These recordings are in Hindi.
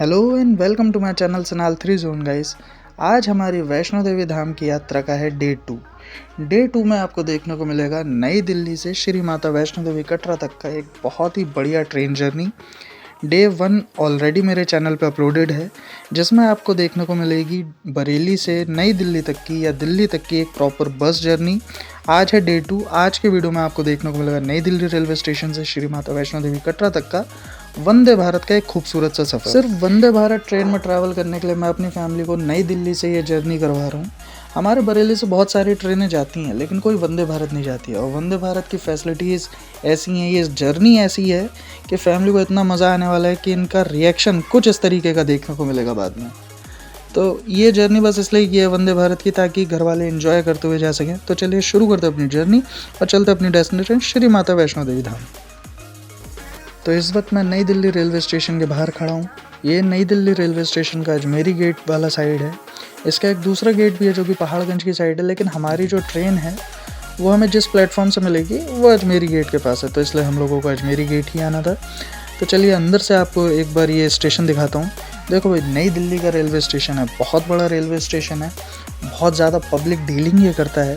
Hello and welcome to my channel सनाल 3 जोन गाइस। आज हमारी वैष्णो देवी धाम की यात्रा का है डे 2 में आपको देखने को मिलेगा नई दिल्ली से श्री माता वैष्णो देवी कटरा तक का एक बहुत ही बढ़िया ट्रेन जर्नी। डे 1 ऑलरेडी मेरे चैनल पे अपलोडेड है, जिसमें आपको देखने को मिलेगी बरेली से नई दिल्ली तक की या दिल्ली तक की एक प्रॉपर बस जर्नी। आज है डे 2। आज के वीडियो में आपको देखने को मिलेगा नई दिल्ली रेलवे स्टेशन से श्री माता वैष्णो देवी कटरा तक का वंदे भारत का एक खूबसूरत सा सफ़र। सिर्फ वंदे भारत ट्रेन में ट्रैवल करने के लिए मैं अपनी फैमिली को नई दिल्ली से ये जर्नी करवा रहा हूँ। हमारे बरेली से बहुत सारी ट्रेनें जाती हैं, लेकिन कोई वंदे भारत नहीं जाती है। और वंदे भारत की फैसिलिटीज़ ऐसी हैं, ये जर्नी ऐसी है कि फैमिली को इतना मज़ा आने वाला है कि इनका रिएक्शन कुछ इस तरीके का देखने को मिलेगा बाद में। तो ये जर्नी बस इसलिए की है वंदे भारत की, ताकि घर वाले एंजॉय करते हुए जा सकें। तो चलिए शुरू करते अपनी जर्नी और चलते अपनी डेस्टिनेशन श्री माता वैष्णो देवी धाम। तो इस वक्त मैं नई दिल्ली रेलवे स्टेशन के बाहर खड़ा हूँ। ये नई दिल्ली रेलवे स्टेशन का अजमेरी गेट वाला साइड है। इसका एक दूसरा गेट भी है जो कि पहाड़गंज की साइड है, लेकिन हमारी जो ट्रेन है वो हमें जिस प्लेटफॉर्म से मिलेगी वो अजमेरी गेट के पास है, तो इसलिए हम लोगों को अजमेरी गेट ही आना था। तो चलिए अंदर से आपको एक बार ये स्टेशन दिखाता हूँ। देखो भाई, नई दिल्ली का रेलवे स्टेशन है, बहुत बड़ा रेलवे स्टेशन है, बहुत ज़्यादा पब्लिक डीलिंग ये करता है।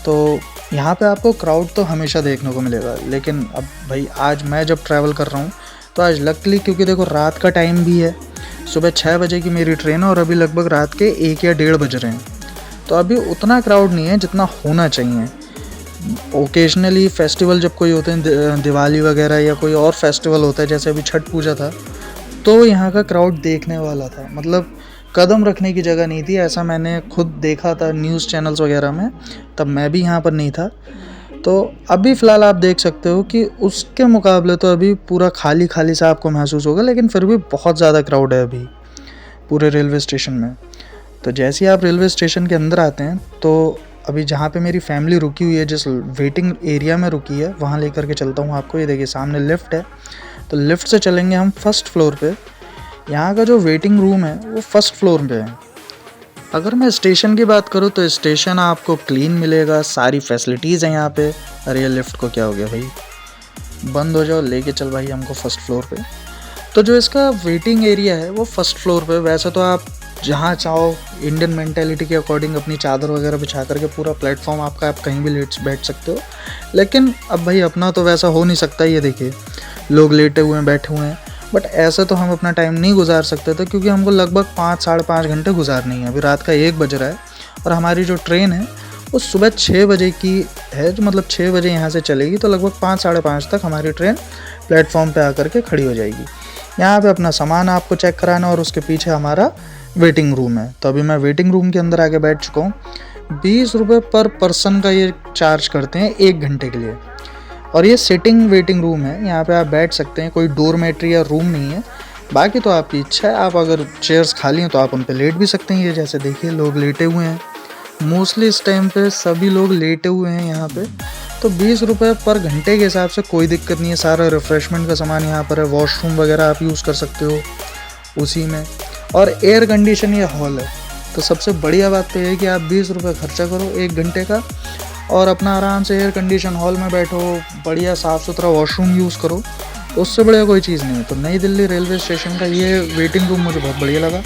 तो यहाँ पे आपको क्राउड तो हमेशा देखने को मिलेगा, लेकिन अब भाई आज मैं जब ट्रैवल कर रहा हूँ तो आज लकीली, क्योंकि देखो रात का टाइम भी है, सुबह 6 बजे की मेरी ट्रेन है और अभी लगभग रात के 1 या 1:30 बज रहे हैं। तो अभी उतना क्राउड नहीं है जितना होना चाहिए। ओकेजनली फेस्टिवल जब कोई होते हैं, दिवाली वगैरह या कोई और फेस्टिवल होता है, जैसे अभी छठ पूजा था, तो यहाँ का क्राउड देखने वाला था। मतलब कदम रखने की जगह नहीं थी, ऐसा मैंने खुद देखा था न्यूज़ चैनल्स वगैरह में। तब मैं भी यहाँ पर नहीं था। तो अभी फ़िलहाल आप देख सकते हो कि उसके मुकाबले तो अभी पूरा खाली खाली सा आपको महसूस होगा, लेकिन फिर भी बहुत ज़्यादा क्राउड है अभी पूरे रेलवे स्टेशन में। तो जैसे ही आप रेलवे स्टेशन के अंदर आते हैं, तो अभी जहाँ पे मेरी फैमिली रुकी हुई है, जिस वेटिंग एरिया में रुकी है, वहाँ लेकर के चलता हूँ आपको। ये देखिए सामने लिफ्ट है, तो लिफ्ट से चलेंगे हम फर्स्ट फ्लोर पे। यहाँ का जो वेटिंग रूम है वो फर्स्ट फ्लोर पे है। अगर मैं स्टेशन की बात करूँ तो स्टेशन आपको क्लीन मिलेगा, सारी फैसिलिटीज़ हैं यहाँ पे। अरे ये लिफ्ट को क्या हो गया भाई, बंद हो जाओ, लेके चल भाई हमको फर्स्ट फ्लोर पे। तो जो इसका वेटिंग एरिया है वो फर्स्ट फ्लोर पे। वैसे तो आप जहाँ चाहो इंडियन मेंटेलिटी के अकॉर्डिंग अपनी चादर वगैरह बिछा करके पूरा प्लेटफॉर्म आपका, आप कहीं भी लेट बैठ सकते हो, लेकिन अब भाई अपना तो वैसा हो नहीं सकता। ये देखिए लोग लेटे हुए हैं, बैठे हुए हैं, बट ऐसा तो हम अपना टाइम नहीं गुजार सकते थे, क्योंकि हमको लगभग 5-5.5 घंटे गुजारनी है। अभी रात का 1 बज रहा है और हमारी जो ट्रेन है वो सुबह 6 बजे की है, जो मतलब 6 बजे यहाँ से चलेगी, तो लगभग 5-5:30 तक हमारी ट्रेन प्लेटफॉर्म पे आकर के खड़ी हो जाएगी। यहाँ पे अपना सामान आपको चेक कराना और उसके पीछे हमारा वेटिंग रूम है। तो अभी मैं वेटिंग रूम के अंदर आके बैठ चुका हूँ। 20 रुपये पर पर्सन का ये चार्ज करते हैं 1 घंटे के लिए, और ये सिटिंग वेटिंग रूम है। यहाँ पे आप बैठ सकते हैं, कोई डोरमेट्री या रूम नहीं है। बाकी तो आपकी इच्छा है, आप अगर चेयर्स खाली हैं तो आप उन पे लेट भी सकते हैं। ये जैसे देखिए लोग लेटे हुए हैं, मोस्टली इस टाइम पे सभी लोग लेटे हुए हैं यहाँ पे। तो 20 रुपये पर घंटे के हिसाब से कोई दिक्कत नहीं है। सारा रिफ़्रेशमेंट का सामान यहाँ पर है, वॉशरूम वगैरह आप यूज़ कर सकते हो उसी में, और एयर कंडीशन ये हॉल है। तो सबसे बढ़िया बात तो ये है कि आप 20 रुपये खर्चा करो 1 घंटे का और अपना आराम से एयर कंडीशन हॉल में बैठो, बढ़िया साफ़ सुथरा वॉशरूम यूज़ करो। उससे बढ़िया कोई चीज़ नहीं है। तो नई दिल्ली रेलवे स्टेशन का ये वेटिंग रूम मुझे बहुत बढ़िया लगा।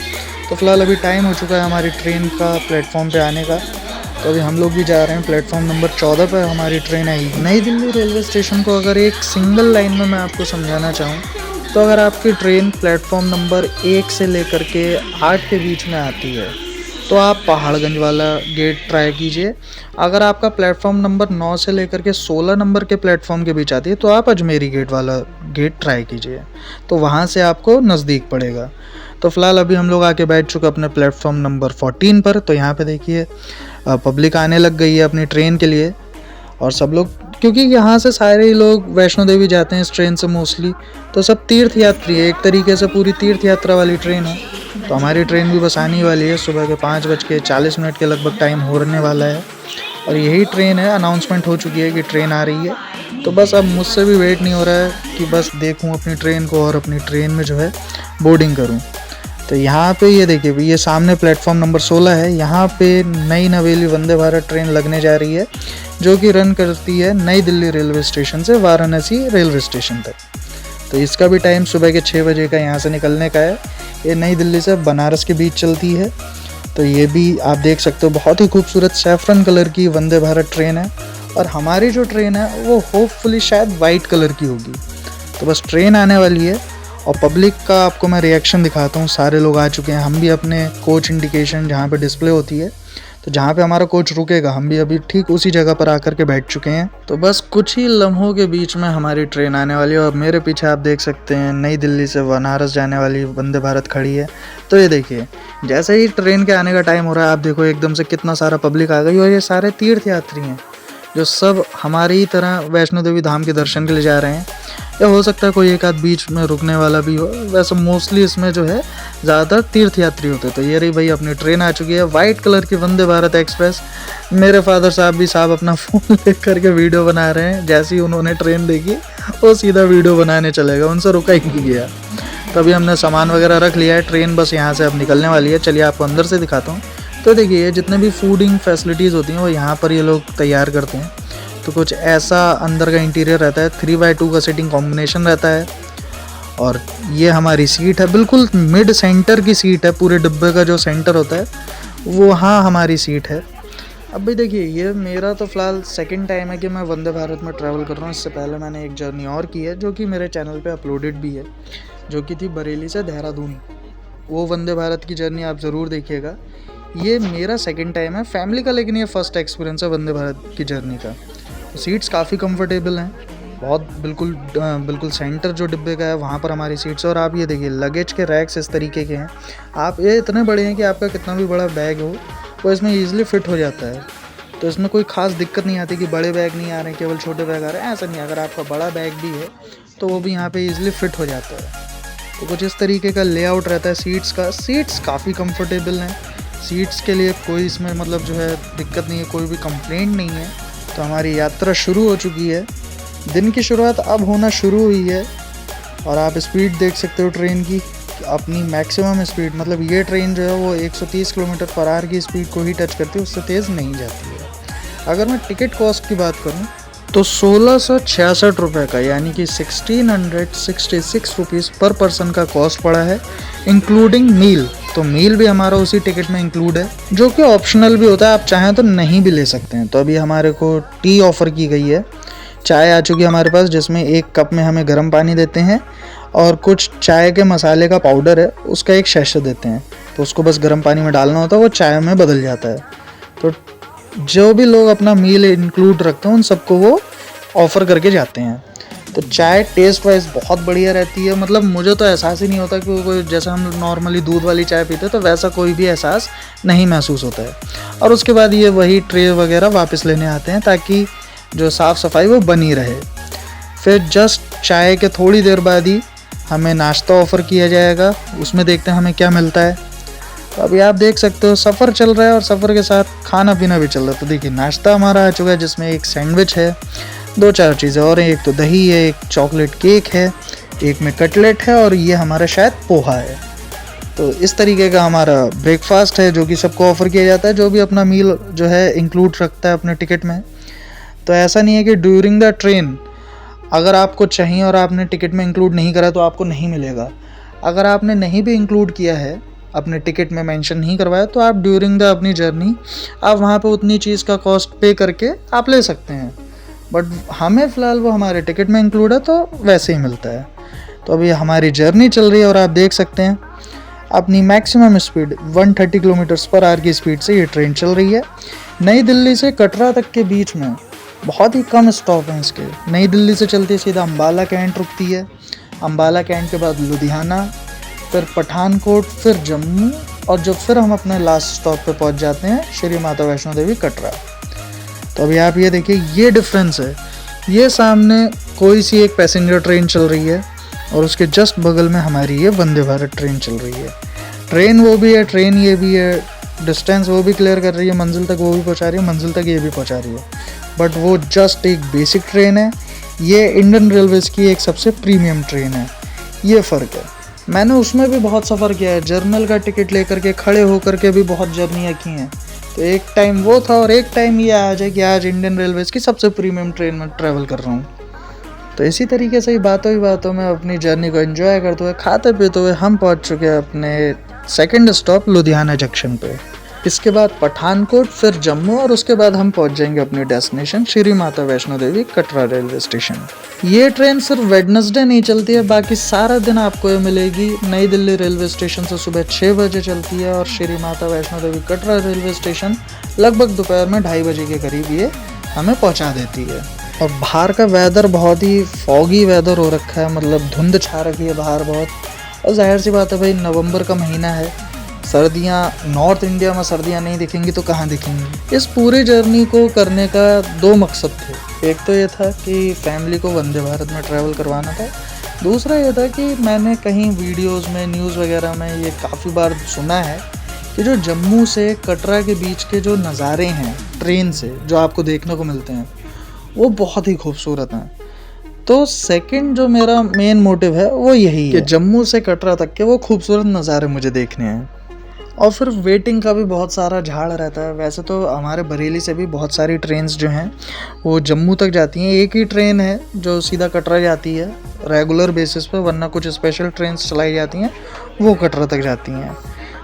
तो फ़िलहाल अभी टाइम हो चुका है हमारी ट्रेन का प्लेटफॉर्म पे आने का। तो अभी हम लोग भी जा रहे हैं प्लेटफॉर्म नंबर 14 पर हमारी ट्रेन आएगी। नई दिल्ली रेलवे स्टेशन को अगर एक सिंगल लाइन में मैं आपको समझाना चाहूँ, तो अगर आपकी ट्रेन प्लेटफॉर्म नंबर 1 से लेकर के 8 के बीच में आती है, तो आप पहाड़गंज वाला गेट ट्राई कीजिए। अगर आपका प्लेटफॉर्म नंबर 9 से लेकर के 16 नंबर के प्लेटफॉर्म के बीच आती है, तो आप अजमेरी गेट वाला गेट ट्राई कीजिए, तो वहाँ से आपको नज़दीक पड़ेगा। तो फ़िलहाल अभी हम लोग आके बैठ चुके अपने प्लेटफॉर्म नंबर 14 पर। तो यहाँ पे देखिए पब्लिक आने लग गई है अपनी ट्रेन के लिए, और सब लोग, क्योंकि यहाँ से सारे ही लोग वैष्णो देवी जाते हैं इस ट्रेन से मोस्टली, तो सब तीर्थ यात्री है, एक तरीके से पूरी तीर्थ यात्रा वाली ट्रेन है। तो हमारी ट्रेन भी बस आने वाली है, सुबह के 5:40 के लगभग टाइम होने वाला है, और यही ट्रेन है। अनाउंसमेंट हो चुकी है कि ट्रेन आ रही है। तो बस अब मुझसे भी वेट नहीं हो रहा है कि बस देखूँ अपनी ट्रेन को और अपनी ट्रेन में जो है बोर्डिंग करूँ। तो यहाँ पे ये देखिए, ये सामने प्लेटफॉर्म नंबर 16 है। यहाँ पे नई नवेली वंदे भारत ट्रेन लगने जा रही है, जो कि रन करती है नई दिल्ली रेलवे स्टेशन से वाराणसी रेलवे स्टेशन तक। तो इसका भी टाइम सुबह के 6 बजे का यहाँ से निकलने का है। ये नई दिल्ली से बनारस के बीच चलती है। तो ये भी आप देख सकते हो, बहुत ही खूबसूरत सैफरन कलर की वंदे भारत ट्रेन है। और हमारी जो ट्रेन है वो होपफुली शायद वाइट कलर की होगी। तो बस ट्रेन आने वाली है और पब्लिक का आपको मैं रिएक्शन दिखाता हूँ। सारे लोग आ चुके हैं। हम भी अपने कोच इंडिकेशन जहाँ पे डिस्प्ले होती है, तो जहाँ पे हमारा कोच रुकेगा, हम भी अभी ठीक उसी जगह पर आकर के बैठ चुके हैं। तो बस कुछ ही लम्हों के बीच में हमारी ट्रेन आने वाली है। और मेरे पीछे आप देख सकते हैं नई दिल्ली से बनारस जाने वाली वंदे भारत खड़ी है। तो ये देखिए, जैसे ही ट्रेन के आने का टाइम हो रहा है, आप देखो एकदम से कितना सारा पब्लिक आ गई। और ये सारे तीर्थ यात्री हैं जो सब हमारी ही तरह वैष्णो देवी धाम के दर्शन के लिए जा रहे हैं। या हो सकता है कोई एक आध बीच में रुकने वाला भी हो। वैसे मोस्टली इसमें जो है ज़्यादातर तीर्थ यात्री होते हैं। तो ये रही भाई अपनी ट्रेन आ चुकी है, वाइट कलर की वंदे भारत एक्सप्रेस। मेरे फादर साहब भी अपना फ़ोन ले करके वीडियो बना रहे हैं। जैसे ही उन्होंने ट्रेन देखी वो सीधा वीडियो बनाने चले गए, उनसे रुका ही नहीं गया। तभी हमने सामान वगैरह रख लिया है। ट्रेन बस यहाँ से अब निकलने वाली है। चलिए आपको अंदर से दिखाता हूँ। तो देखिए, जितने भी फूडिंग फैसिलिटीज़ होती हैं वो यहाँ पर ये लोग तैयार करते हैं। तो कुछ ऐसा अंदर का इंटीरियर रहता है। 3x2 का सीटिंग कॉम्बिनेशन रहता है। और ये हमारी सीट है, बिल्कुल मिड सेंटर की सीट है। पूरे डिब्बे का जो सेंटर होता है वो वहाँ हमारी सीट है। अब भी देखिए, ये मेरा तो फ़िलहाल सेकंड टाइम है कि मैं वंदे भारत में ट्रैवल कर रहा हूँ। इससे पहले मैंने एक जर्नी और की है जो कि मेरे चैनल पे अपलोडेड भी है, जो कि थी बरेली से देहरादून। वो वंदे भारत की जर्नी आप ज़रूर देखिएगा। ये मेरा सेकंड टाइम है फैमिली का, लेकिन ये फर्स्ट एक्सपीरियंस है वंदे भारत की जर्नी का। तो सीट्स काफ़ी कंफर्टेबल हैं, बहुत बिल्कुल सेंटर जो डिब्बे का है वहाँ पर हमारी सीट्स। और आप ये देखिए, लगेज के रैक्स इस तरीके के हैं। आप ये इतने बड़े हैं कि आपका कितना भी बड़ा बैग हो वो इसमें ईजिली फिट हो जाता है। तो इसमें कोई ख़ास दिक्कत नहीं आती कि बड़े बैग नहीं आ रहे हैं, केवल छोटे बैग आ रहे हैं। ऐसा नहीं है, अगर आपका बड़ा बैग भी है तो वो भी यहाँ पे ईजिली फिट हो जाता है। तो कुछ इस तरीके का लेआउट रहता है सीट्स का। सीट्स काफ़ी कंफर्टेबल हैं। सीट्स के लिए कोई इसमें मतलब जो है दिक्कत नहीं है, कोई भी कंप्लेंट नहीं है। तो हमारी यात्रा शुरू हो चुकी है। दिन की शुरुआत अब होना शुरू हुई है। और आप स्पीड देख सकते हो ट्रेन की, अपनी मैक्सिमम स्पीड, मतलब ये ट्रेन जो है वो 130 किलोमीटर पर आवर की स्पीड को ही टच करती है, उससे तेज़ नहीं जाती है। अगर मैं टिकट कॉस्ट की बात करूं तो 1666 रुपये का, यानी कि 1666 रुपीज़ पर पर्सन का कॉस्ट पड़ा है, इंक्लूडिंग मील। तो मील भी हमारा उसी टिकट में इंक्लूड है, जो कि ऑप्शनल भी होता है। आप चाहें तो नहीं भी ले सकते हैं। तो अभी हमारे को टी ऑफ़र की गई है। चाय आ चुकी है हमारे पास, जिसमें एक कप में हमें गर्म पानी देते हैं और कुछ चाय के मसाले का पाउडर है उसका एक शैशे देते हैं। तो उसको बस गर्म पानी में डालना होता है, वो चाय में बदल जाता है। तो जो भी लोग अपना मील इंक्लूड रखते हैं उन सबको वो ऑफ़र करके जाते हैं। तो चाय टेस्ट वाइज बहुत बढ़िया रहती है। मतलब मुझे तो एहसास ही नहीं होता कि कोई, जैसा हम नॉर्मली दूध वाली चाय पीते हैं तो वैसा कोई भी एहसास नहीं महसूस होता है। और उसके बाद ये वही ट्रे वगैरह वापस लेने आते हैं ताकि जो साफ़ सफाई वो बनी रहे। फिर जस्ट चाय के थोड़ी देर बाद ही हमें नाश्ता ऑफ़र किया जाएगा। उसमें देखते हैं हमें क्या मिलता है। तो अभी आप देख सकते हो सफ़र चल रहा है और सफ़र के साथ खाना पीना भी चल रहा है। तो देखिए, नाश्ता हमारा आ चुका है, जिसमें एक सैंडविच है, 2-4 चीज़ें और हैं। एक तो दही है, एक चॉकलेट केक है, एक में कटलेट है और ये हमारा शायद पोहा है। तो इस तरीके का हमारा ब्रेकफास्ट है जो कि सबको ऑफ़र किया जाता है, जो भी अपना मील जो है इंक्लूड रखता है अपने टिकट में। तो ऐसा नहीं है कि ड्यूरिंग द ट्रेन अगर आपको चाहिए और आपने टिकट में इंक्लूड नहीं करा तो आपको नहीं मिलेगा। अगर आपने नहीं भी इंक्लूड किया है, अपने टिकट में मेंशन नहीं करवाया, तो आप ड्यूरिंग द अपनी जर्नी आप वहाँ पे उतनी चीज़ का कॉस्ट पे करके आप ले सकते हैं। बट हमें फ़िलहाल वो हमारे टिकट में इंक्लूड है तो वैसे ही मिलता है। तो अभी हमारी जर्नी चल रही है और आप देख सकते हैं अपनी maximum speed 130 kilometres per hour की स्पीड से ये ट्रेन चल रही है। नई दिल्ली से कटरा तक के बीच में बहुत ही कम स्टॉप हैं इसके। नई दिल्ली से चलती है सीधा अम्बाला कैंट रुकती है, अम्बाला कैंट के बाद लुधियाना, फिर पठानकोट, फिर जम्मू, और जब फिर हम अपने लास्ट स्टॉप पे पहुंच जाते हैं श्री माता वैष्णो देवी कटरा। तो अभी आप ये देखिए, ये डिफरेंस है। ये सामने कोई सी एक पैसेंजर ट्रेन चल रही है और उसके जस्ट बगल में हमारी ये वंदे भारत ट्रेन चल रही है। ट्रेन वो भी है, ट्रेन ये भी है, डिस्टेंस वो भी क्लियर कर रही है, मंजिल तक वो भी पहुंचा रही है, मंजिल तक ये भी पहुंचा रही है। बट वो जस्ट एक बेसिक ट्रेन है, ये इंडियन रेलवेज़ की एक सबसे प्रीमियम ट्रेन है। ये फ़र्क है। मैंने उसमें भी बहुत सफ़र किया है, जर्नल का टिकट लेकर के खड़े होकर के भी बहुत जर्नियाँ की हैं। तो एक टाइम वो था और एक टाइम ये आ जाए कि आज इंडियन रेलवेज़ की सबसे प्रीमियम ट्रेन में ट्रैवल कर रहा हूँ। तो इसी तरीके से ही बातों में अपनी जर्नी को एंजॉय करते हुए, खाते पीते हुए हम पहुंच चुके हैं अपने सेकंड स्टॉप लुधियाना जंक्शन पे। इसके बाद पठानकोट, फिर जम्मू और उसके बाद हम पहुंच जाएंगे अपनी destination Shri Mata Vaishno Devi Katra railway station. ये ट्रेन सिर्फ वेडनेसडे नहीं चलती है, बाकी सारा दिन आपको ये मिलेगी। नई दिल्ली रेलवे स्टेशन से सुबह 6 बजे चलती है और श्री माता वैष्णो देवी कटरा रेलवे स्टेशन लगभग दोपहर में 2:30 बजे के करीब ये हमें पहुंचा देती है। और बाहर का वेदर बहुत ही फॉगी वेदर हो रखा है, मतलब धुंध छा रखी है बाहर बहुत। और जाहिर सी बात है भाई, नवंबर का महीना है, सर्दियाँ नॉर्थ इंडिया में सर्दियाँ नहीं दिखेंगी तो कहाँ दिखेंगी। इस पूरी जर्नी को करने का 2 मकसद थे। एक तो ये था कि फैमिली को वंदे भारत में ट्रैवल करवाना था, दूसरा ये था कि मैंने कहीं वीडियोस में, न्यूज़ वगैरह में ये काफ़ी बार सुना है कि जो जम्मू से कटरा के बीच के जो नज़ारे हैं ट्रेन से जो आपको देखने को मिलते हैं वो बहुत ही खूबसूरत हैं। तो सेकंड जो मेरा मेन मोटिव है वो यही है कि जम्मू से कटरा तक के वो खूबसूरत नज़ारे मुझे देखने हैं। और फिर वेटिंग का भी बहुत सारा झाड़ रहता है। वैसे तो हमारे बरेली से भी बहुत सारी ट्रेन्स जो हैं वो जम्मू तक जाती हैं। एक ही ट्रेन है जो सीधा कटरा जाती है रेगुलर बेसिस पे, वरना कुछ स्पेशल ट्रेन्स चलाई जाती हैं वो कटरा तक जाती हैं।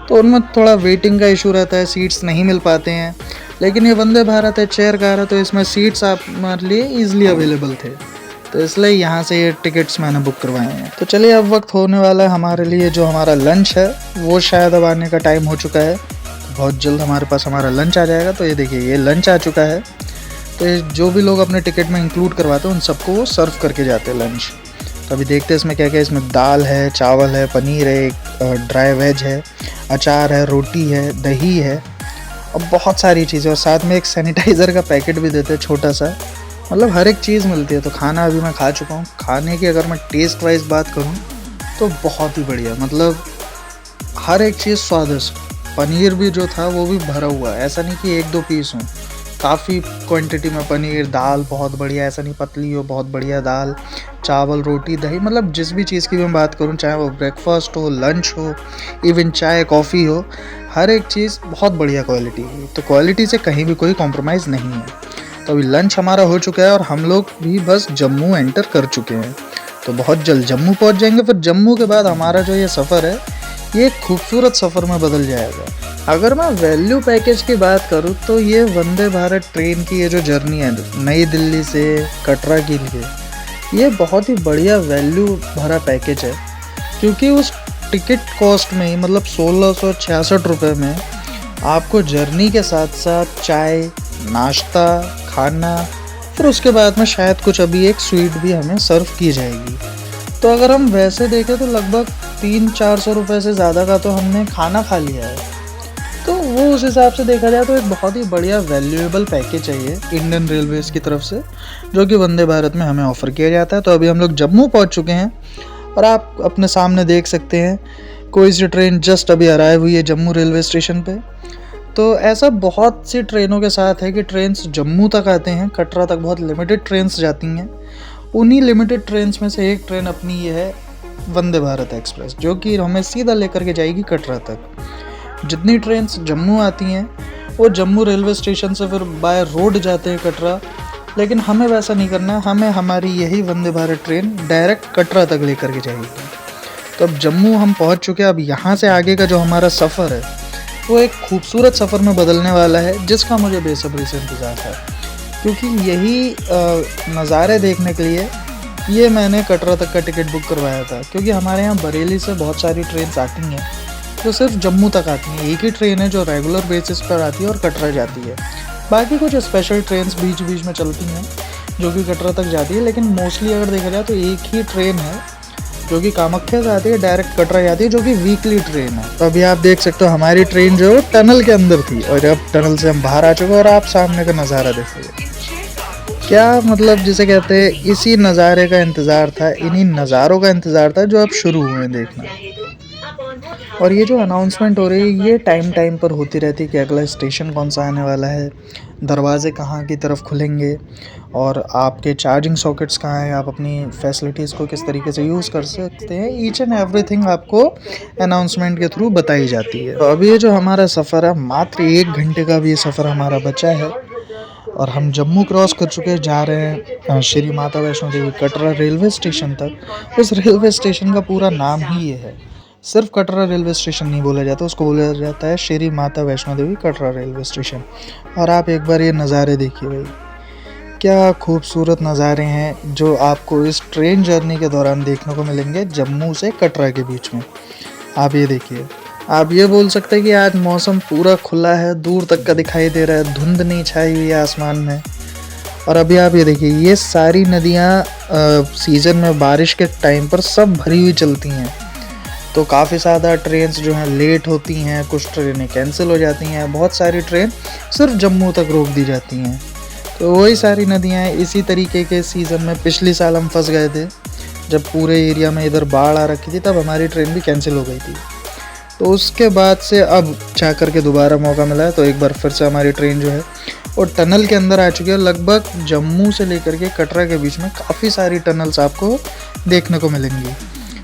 तो उनमें थोड़ा वेटिंग का इशू रहता है, सीट्स नहीं मिल पाते हैं। लेकिन ये वंदे भारत है, चेयर कार है, तो इसमें सीट्स आप हमारे लिए ईजिली अवेलेबल थे, तो इसलिए यहाँ से ये टिकट्स मैंने बुक करवाए हैं। तो चलिए अब वक्त होने वाला है हमारे लिए जो हमारा लंच है वो शायद अब आने का टाइम हो चुका है। बहुत जल्द हमारे पास हमारा लंच आ जाएगा। तो ये देखिए, ये लंच आ चुका है। तो ये जो भी लोग अपने टिकट में इंक्लूड करवाते हैं उन सबको वो सर्व करके जाते हैं लंच। तो अभी देखते हैं इसमें क्या क्या। इसमें दाल है, चावल है, पनीर है, एक ड्राई वेज है, अचार है, रोटी है, दही है और बहुत सारी चीज़ें। और साथ में एक सैनिटाइज़र का पैकेट भी देते हैं छोटा सा। मतलब हर एक चीज़ मिलती है। तो खाना अभी मैं खा चुका हूँ। खाने की अगर मैं टेस्ट वाइज बात करूँ तो बहुत ही बढ़िया, मतलब हर एक चीज़ स्वादिष्ट। पनीर भी जो था वो भी भरा हुआ है, ऐसा नहीं कि 1-2 पीस हों, काफ़ी क्वांटिटी में पनीर। दाल बहुत बढ़िया, ऐसा नहीं पतली हो, बहुत बढ़िया दाल, चावल, रोटी, दही, मतलब जिस भी चीज़ की मैं बात करूँ, चाहे वो ब्रेकफास्ट हो, लंच हो, इवन चाय कॉफ़ी हो, हर एक चीज़ बहुत बढ़िया क्वालिटी की। तो क्वालिटी से कहीं भी कोई कॉम्प्रोमाइज़ नहीं है। तो अभी लंच हमारा हो चुका है और हम लोग भी बस जम्मू एंटर कर चुके हैं। तो बहुत जल्द जम्मू पहुंच जाएंगे। फिर जम्मू के बाद हमारा जो ये सफ़र है ये एक खूबसूरत सफ़र में बदल जाएगा। अगर मैं वैल्यू पैकेज की बात करूं तो ये वंदे भारत ट्रेन की ये जो जर्नी है नई दिल्ली से कटरा के लिए, ये बहुत ही बढ़िया वैल्यू भरा पैकेज है। क्योंकि उस टिकट कॉस्ट में ही, मतलब 1666 रुपये में आपको जर्नी के साथ साथ चाय, नाश्ता, खाना, फिर उसके बाद में शायद कुछ अभी एक स्वीट भी हमें सर्व की जाएगी। तो अगर हम वैसे देखें तो लगभग 300-400 रुपये से ज़्यादा का तो हमने खाना खा लिया है। तो वो उस हिसाब से देखा जाए तो एक बहुत ही बढ़िया वैल्यूएबल पैकेज है ये इंडियन रेलवेज़ की तरफ से, जो कि वंदे भारत में हमें ऑफ़र किया जाता है। तो अभी हम लोग जम्मू पहुँच चुके हैं और आप अपने सामने देख सकते हैं कोई सी ट्रेन जस्ट अभी अराइव हुई है जम्मू रेलवे स्टेशन पे। तो ऐसा बहुत सी ट्रेनों के साथ है कि ट्रेन्स जम्मू तक आते हैं, कटरा तक बहुत लिमिटेड ट्रेन्स जाती हैं। उन्हीं लिमिटेड ट्रेन्स में से एक ट्रेन अपनी ये है वंदे भारत एक्सप्रेस, जो कि हमें सीधा लेकर के जाएगी कटरा तक। जितनी ट्रेन्स जम्मू आती हैं वो जम्मू रेलवे स्टेशन से फिर बाय रोड जाते हैं कटरा, लेकिन हमें वैसा नहीं करना है। हमें हमारी यही वंदे भारत ट्रेन डायरेक्ट कटरा तक लेकर के जाएगी। तो अब जम्मू हम पहुंच चुके हैं। अब यहाँ से आगे का जो हमारा सफ़र है वो एक खूबसूरत सफ़र में बदलने वाला है, जिसका मुझे बेसब्री से इंतज़ार था। क्योंकि यही नज़ारे देखने के लिए ये मैंने कटरा तक का टिकट बुक करवाया था। क्योंकि हमारे यहाँ बरेली से बहुत सारी ट्रेन्स आती हैं जो सिर्फ जम्मू तक आती हैं। एक ही ट्रेन है जो रेगुलर बेसिस पर आती है और कटरा जाती है। बाकी कुछ स्पेशल ट्रेन्स बीच बीच में चलती हैं जो कि कटरा तक जाती है, लेकिन मोस्टली अगर देखा जाए तो एक ही ट्रेन है जो कि कामाख्या से आती है, डायरेक्ट कटरा जाती है, जो कि वीकली ट्रेन है। तो अभी आप देख सकते हो हमारी ट्रेन जो है टनल के अंदर थी और अब टनल से हम बाहर आ चुके हैं और आप सामने का नज़ारा देखोगे। क्या मतलब जिसे कहते हैं, इसी नज़ारे का इंतज़ार था, इन्हीं नज़ारों का इंतज़ार था जो अब शुरू हुए हैं देखना। और ये जो अनाउंसमेंट हो रही है ये टाइम टाइम पर होती रहती है कि अगला स्टेशन कौन सा आने वाला है, दरवाजे कहाँ की तरफ खुलेंगे और आपके चार्जिंग सॉकेट्स कहाँ हैं, आप अपनी फैसिलिटीज़ को किस तरीके से यूज़ कर सकते हैं। ईच एंड एवरीथिंग आपको अनाउंसमेंट के थ्रू बताई जाती है। तो अभी ये जो हमारा सफ़र है मात्र 1 घंटे का भी ये सफ़र हमारा बचा है और हम जम्मू क्रॉस कर चुके हैं, जा रहे हैं श्री माता वैष्णो देवी कटरा रेलवे स्टेशन तक। उस रेलवे स्टेशन का पूरा नाम ही ये है, सिर्फ कटरा रेलवे स्टेशन नहीं बोला जाता, उसको बोला जाता है श्री माता वैष्णो देवी कटरा रेलवे स्टेशन। और आप एक बार ये नज़ारे देखिए भाई, क्या खूबसूरत नज़ारे हैं जो आपको इस ट्रेन जर्नी के दौरान देखने को मिलेंगे जम्मू से कटरा के बीच में। आप ये देखिए, आप ये बोल सकते हैं कि आज मौसम पूरा खुला है, दूर तक का दिखाई दे रहा है, धुंध नहीं छाई हुई है आसमान में। और अभी आप ये देखिए, ये सारी नदियाँ सीज़न में बारिश के टाइम पर सब भरी हुई चलती हैं, तो काफ़ी ज़्यादा ट्रेन्स जो हैं लेट होती हैं, कुछ ट्रेनें कैंसिल हो जाती हैं, बहुत सारी ट्रेन सिर्फ जम्मू तक रोक दी जाती हैं। तो वही सारी नदियाँ हैं। इसी तरीके के सीज़न में पिछले साल हम फंस गए थे, जब पूरे एरिया में इधर बाढ़ आ रखी थी, तब हमारी ट्रेन भी कैंसिल हो गई थी। तो उसके बाद से अब जा कर के दोबारा मौका मिला है, तो एक बार फिर से हमारी ट्रेन जो है वो टनल के अंदर आ चुकी है। लगभग जम्मू से लेकर के कटरा के बीच में काफ़ी सारी टनल्स आपको देखने को मिलेंगी।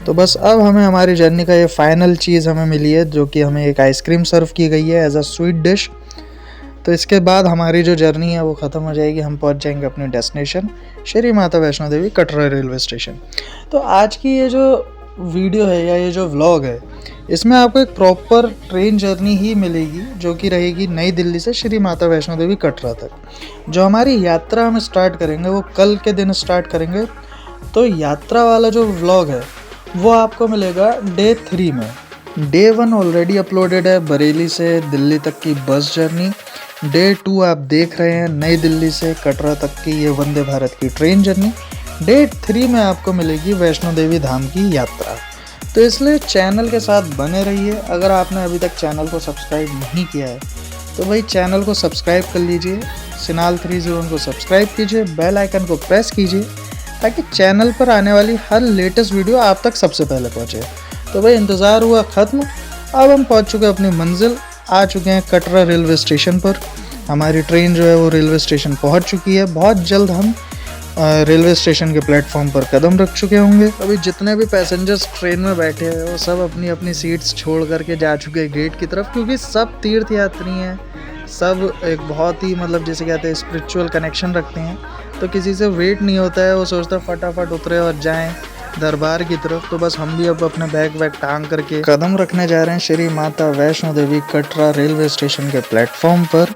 तो बस अब हमें हमारी जर्नी का ये फाइनल चीज़ हमें मिली है, जो कि हमें एक आइसक्रीम सर्व की गई है एज अ स्वीट डिश। तो इसके बाद हमारी जो जर्नी है वो ख़त्म हो जाएगी, हम पहुंच जाएंगे अपने destination Shri Mata Vaishno Devi Katra railway station. तो आज की ये जो वीडियो है या ये जो व्लॉग है, इसमें आपको एक प्रॉपर ट्रेन जर्नी ही मिलेगी, जो कि रहेगी नई दिल्ली से श्री माता वैष्णो देवी कटरा तक। जो हमारी यात्रा हम स्टार्ट करेंगे वो कल के दिन स्टार्ट करेंगे। तो यात्रा वाला जो व्लॉग है वो आपको मिलेगा डे 3 में। डे 1 ऑलरेडी अपलोडेड है, बरेली से दिल्ली तक की बस जर्नी। डे 2 आप देख रहे हैं नई दिल्ली से कटरा तक की ये वंदे भारत की ट्रेन जर्नी। डे 3 में आपको मिलेगी वैष्णो देवी धाम की यात्रा। तो इसलिए चैनल के साथ बने रहिए। अगर आपने अभी तक चैनल को सब्सक्राइब नहीं किया है तो भाई चैनल को सब्सक्राइब कर लीजिए, सिनाल 301 को सब्सक्राइब कीजिए, बेल आइकन को प्रेस कीजिए, ताकि चैनल पर आने वाली हर लेटेस्ट वीडियो आप तक सबसे पहले पहुँचे। तो भाई इंतज़ार हुआ ख़त्म, अब हम पहुँच चुके हैं अपनी मंजिल, आ चुके हैं कटरा रेलवे स्टेशन पर। हमारी ट्रेन जो है वो रेलवे स्टेशन पहुंच चुकी है। बहुत जल्द हम रेलवे स्टेशन के प्लेटफॉर्म पर कदम रख चुके होंगे। अभी जितने भी पैसेंजर्स ट्रेन में बैठे हैं वो सब अपनी अपनी सीट्स छोड़ करके जा चुके हैं गेट की तरफ, क्योंकि सब तीर्थ यात्री हैं, सब एक बहुत ही मतलब जैसे कहते हैं स्पिरिचुअल कनेक्शन रखते हैं। तो किसी से वेट नहीं होता है, वो सोचता है फटाफट उतरे और जाएँ दरबार की तरफ। तो बस हम भी अब अपने बैग वैग टांग करके कदम रखने जा रहे हैं श्री माता वैष्णो देवी कटरा रेलवे स्टेशन के प्लेटफॉर्म पर।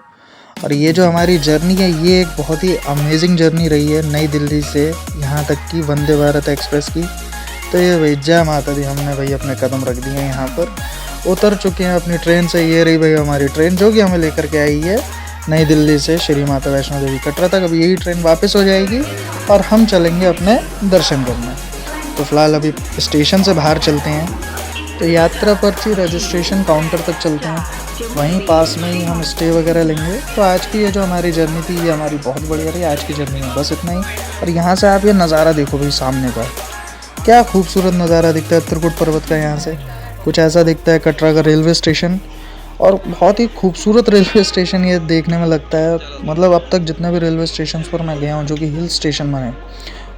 और ये जो हमारी जर्नी है ये एक बहुत ही अमेजिंग जर्नी रही है, नई दिल्ली से यहाँ तक की वंदे भारत एक्सप्रेस की। तो ये भाई जय माता दी, हमने भाई अपने कदम रख दिए हैं यहाँ पर, उतर चुके हैं अपनी ट्रेन से। ये रही भाई हमारी ट्रेन, जो कि हमें लेकर के आई है नई दिल्ली से श्री माता वैष्णो देवी कटरा तक। अब यही ट्रेन वापस हो जाएगी और हम चलेंगे अपने दर्शन करने। तो फ़िलहाल अभी स्टेशन से बाहर चलते हैं, तो यात्रा पर्ची रजिस्ट्रेशन काउंटर तक चलते हैं, वहीं पास में ही हम स्टे वगैरह लेंगे। तो आज की ये जो हमारी जर्नी थी ये हमारी बहुत बढ़िया रही। आज की जर्नी में बस इतना ही। और यहाँ से आप ये नज़ारा देखो भाई, सामने का क्या खूबसूरत नज़ारा दिखता है त्रिकुट पर्वत का। यहाँ से कुछ ऐसा दिखता है कटरा का रेलवे स्टेशन, और बहुत ही खूबसूरत रेलवे स्टेशन ये देखने में लगता है। मतलब अब तक जितने भी रेलवे स्टेशन पर मैं गया हूँ जो कि हिल स्टेशन बने,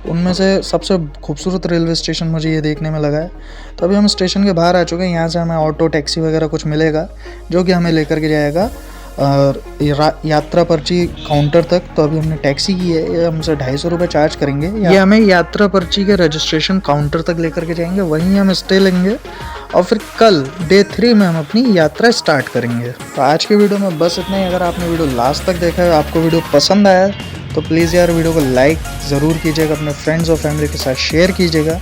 उनमें से सबसे खूबसूरत रेलवे स्टेशन मुझे ये देखने में लगा है। तो अभी हम स्टेशन के बाहर आ चुके हैं। यहाँ से हमें ऑटो टैक्सी वगैरह कुछ मिलेगा, जो कि हमें लेकर के जाएगा यात्रा पर्ची काउंटर तक। तो अभी हमने टैक्सी की है, ये हमसे 250 रुपये चार्ज करेंगे। ये हमें यात्रा पर्ची के रजिस्ट्रेशन काउंटर तक लेकर के जाएंगे, वहीं हम स्टे लेंगे और फिर कल डे 3 में हम अपनी यात्रा स्टार्ट करेंगे। तो आज की वीडियो में बस इतना ही। अगर आपने वीडियो लास्ट तक देखा है, आपको वीडियो पसंद आया तो प्लीज़ यार वीडियो को लाइक ज़रूर कीजिएगा, अपने फ्रेंड्स और फैमिली के साथ शेयर कीजिएगा।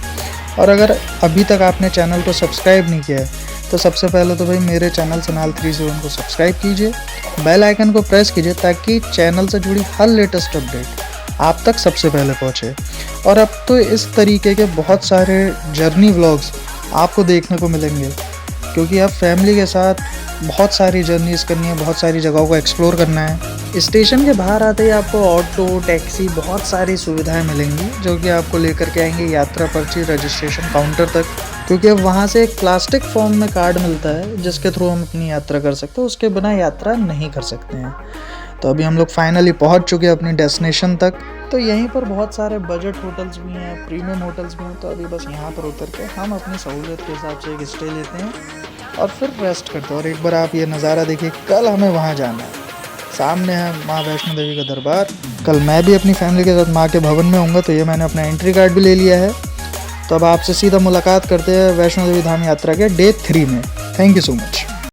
और अगर अभी तक आपने चैनल को सब्सक्राइब नहीं किया है तो सबसे पहले तो भाई मेरे चैनल सिनाल 301 को सब्सक्राइब कीजिए, बेल आइकन को प्रेस कीजिए, ताकि चैनल से जुड़ी हर लेटेस्ट अपडेट आप तक सबसे पहले पहुँचे। और अब तो इस तरीके के बहुत सारे जर्नी व्लॉग्स आपको देखने को मिलेंगे, क्योंकि अब फैमिली के साथ बहुत सारी जर्नीज़ करनी है, बहुत सारी जगहों को एक्सप्लोर करना है। स्टेशन के बाहर आते ही आपको ऑटो टैक्सी बहुत सारी सुविधाएं मिलेंगी, जो कि आपको लेकर के आएंगे यात्रा पर्ची रजिस्ट्रेशन काउंटर तक। क्योंकि अब वहाँ से एक प्लास्टिक फॉर्म में कार्ड मिलता है जिसके थ्रू हम अपनी यात्रा कर सकते हैं, उसके बिना यात्रा नहीं कर सकते हैं। तो अभी हम लोग फाइनली पहुँच चुके हैं अपनी डेस्टिनेशन तक। तो यहीं पर बहुत सारे बजट होटल्स भी हैं, प्रीमियम होटल्स भी हैं। तो अभी बस यहाँ पर उतर के हम अपनी सहूलियत के हिसाब से एक स्टे लेते हैं और फिर रेस्ट करते हैं। और एक बार आप ये नज़ारा देखिए, कल हमें वहाँ जाना है। सामने है माँ वैष्णो देवी का दरबार। कल मैं भी अपनी फैमिली के साथ माँ के भवन में हूँगा, तो ये मैंने अपना एंट्री कार्ड भी ले लिया है। तो अब आपसे सीधा मुलाकात करते हैं वैष्णो देवी धाम यात्रा के डे 3 में। Thank you so much.